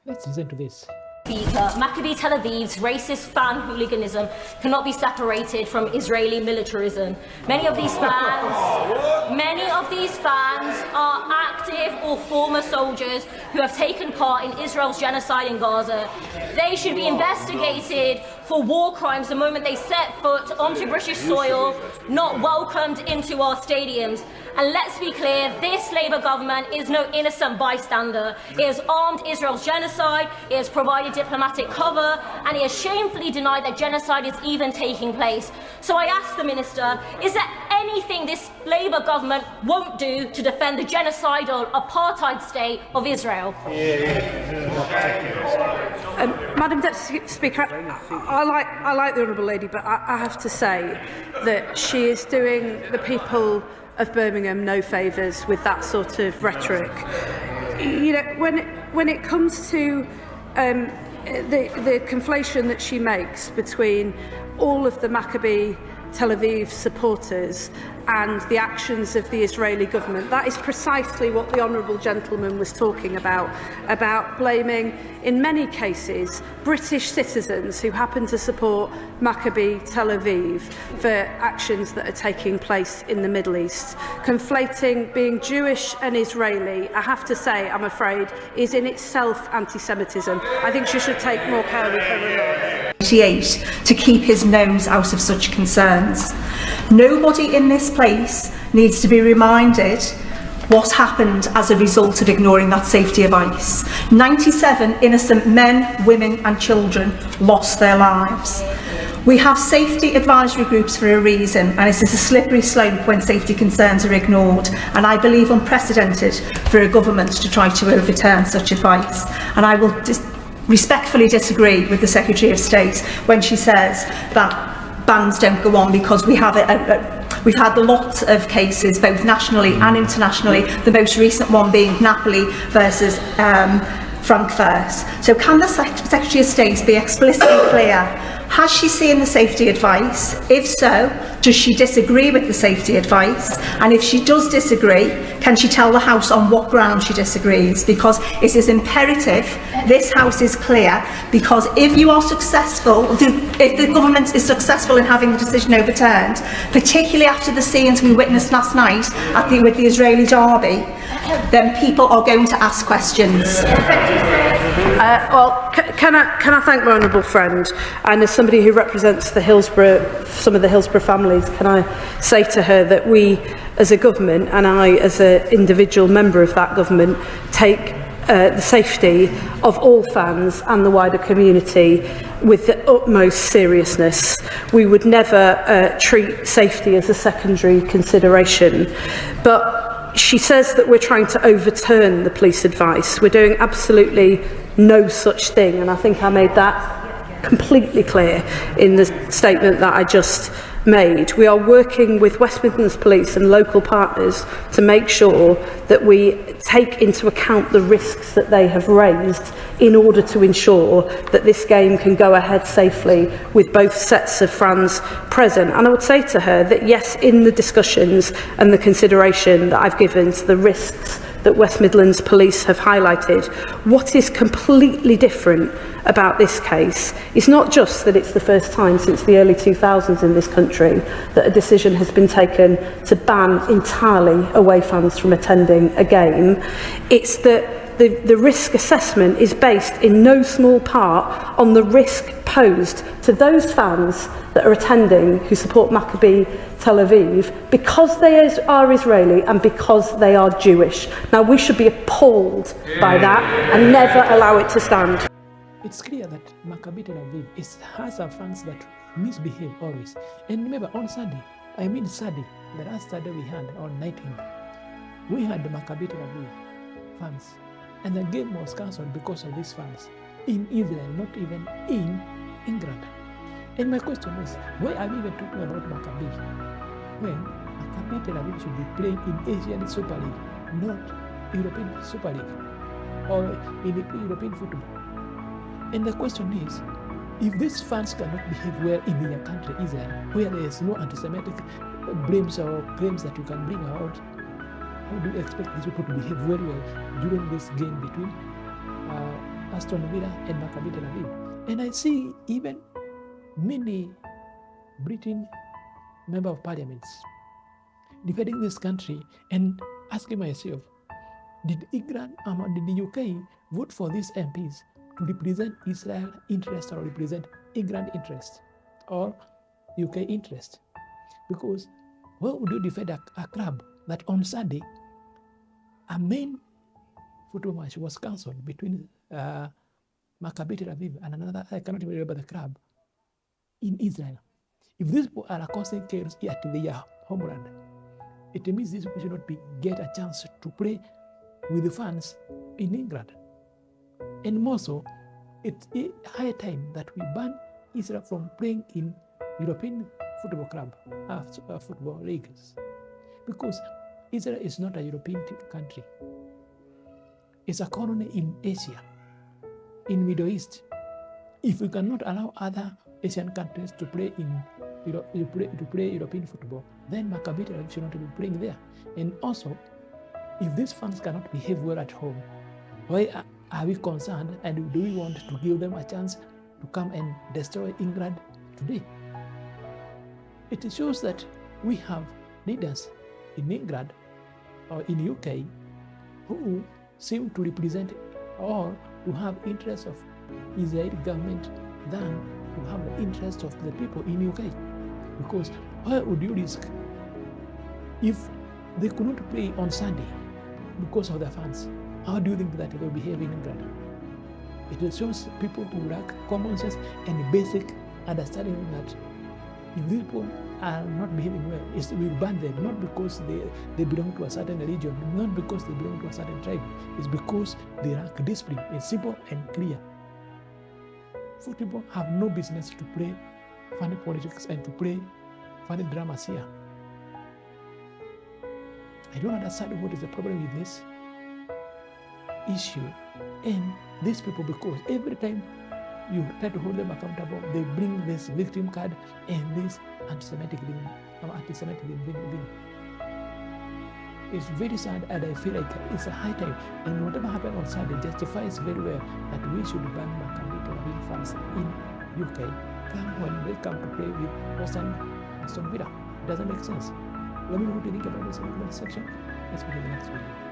Let's listen to this. Speaker, Maccabi Tel Aviv's racist fan hooliganism cannot be separated from Israeli militarism. Many of these fans are active or former soldiers who have taken part in Israel's genocide in Gaza. They should be investigated for war crimes the moment they set foot onto British soil, not welcomed into our stadiums. And let's be clear, this Labour government is no innocent bystander. It has armed Israel's genocide, it has provided diplomatic cover, and it has shamefully denied that genocide is even taking place. So I ask the Minister, is there anything this Labour government won't do to defend the genocidal apartheid state of Israel? Madam Deputy Speaker, I like the Honourable Lady, but I have to say that she is doing the people of Birmingham no favours with that sort of rhetoric. You know, when it comes to the conflation that she makes between all of the Maccabi Tel Aviv supporters and the actions of the Israeli government, that is precisely what the honourable gentleman was talking about blaming, in many cases, British citizens who happen to support Maccabi Tel Aviv for actions that are taking place in the Middle East. Conflating being Jewish and Israeli, I have to say, I'm afraid, is in itself anti-Semitism. I think she should take more care with her remarks. To keep his nose out of such concerns. Nobody in this place needs to be reminded what happened as a result of ignoring that safety advice. 97 innocent men, women and children lost their lives. We have safety advisory groups for a reason, and it is a slippery slope when safety concerns are ignored, and I believe unprecedented for a government to try to overturn such advice. And I will respectfully disagree with the Secretary of State when she says that bans don't go on, because we've had lots of cases, both nationally and internationally, the most recent one being Napoli versus Frankfurt. So can the Secretary of State be explicitly clear? Has she seen the safety advice? If so, does she disagree with the safety advice? And if she does disagree, can she tell the House on what grounds she disagrees? Because it is imperative this House is clear, because if you are successful, if the government is successful in having the decision overturned, particularly after the scenes we witnessed last night with the Israeli derby, then people are going to ask questions. Can I thank my honourable friend, and as somebody who represents some of the Hillsborough families, can I say to her that we as a government, and I as an individual member of that government, take the safety of all fans and the wider community with the utmost seriousness. We would never treat safety as a secondary consideration. But she says that we're trying to overturn the police advice. We're doing absolutely no such thing, and I think I made that completely clear in the statement that I just made. We are working with West Midlands Police and local partners to make sure that we take into account the risks that they have raised in order to ensure that this game can go ahead safely with both sets of fans present. And I would say to her that yes, in the discussions and the consideration that I've given to the risks that West Midlands Police have highlighted, what is completely different about this case is not just that it's the first time since the early 2000s in this country that a decision has been taken to ban entirely away fans from attending a game. It's that the risk assessment is based in no small part on the risk posed to those fans that are attending who support Maccabi Tel Aviv because they are Israeli and because they are Jewish. Now, we should be appalled by that and never allow it to stand. It's clear that Maccabi Tel Aviv has some fans that misbehave always. And remember, on Sunday, the last Sunday we had on 19th, we had the Maccabi Tel Aviv fans. And the game was cancelled because of these fans in Israel, not even in England. And my question is, why are we even talking about Maccabi when Maccabi Tel Aviv should be playing in Asian Super League, not European Super League or in European football? And the question is, if these fans cannot behave well in their country, Israel, where there is no anti-Semitic blames or claims that you can bring out, how do you expect these people to behave very well during this game between Aston Villa and Maccabi Tel Aviv. And I see even many Britain member of parliaments defending this country and asking myself, did England or did the UK vote for these MPs to represent Israel interest or represent England interest or UK interest? Because why would you defend a club that on Sunday a main football match was cancelled between Maccabi Tel Aviv and another, I cannot even remember the club, in Israel? If these people are causing chaos at their homeland, it means these people should not get a chance to play with the fans in England. And more so, it's high time that we ban Israel from playing in European football club, football leagues. Because Israel is not a European country. It's a colony in Asia, in Middle East. If we cannot allow other Asian countries to play in to play European football, then Maccabi Tel Aviv should not be playing there. And also, if these fans cannot behave well at home, why are we concerned, and do we want to give them a chance to come and destroy England today? It shows that we have leaders in England or in UK who seem to represent or to have interests of Israeli government than to have the interests of the people in UK. Because why would you risk if they could not play on Sunday because of the fans? How do you think that they will behave in England? It shows people who lack common sense and basic understanding that if these people are not behaving well, we will ban them, not because they belong to a certain religion, not because they belong to a certain tribe. It's because they lack discipline. It's simple and clear. Football have no business to play funny politics and to play funny dramas here. I don't understand what is the problem with this issue and these people, because every time you try to hold them accountable, they bring this victim card and this antisemitic thing. It's very sad, and I feel like it's a high time, and whatever happened on Sunday justifies very well that we should ban Maccabi Tel Aviv fans in UK when they come to play with Aston Villa. It doesn't make sense. Let me know what you think about this in the comment section. Let's begin the next video.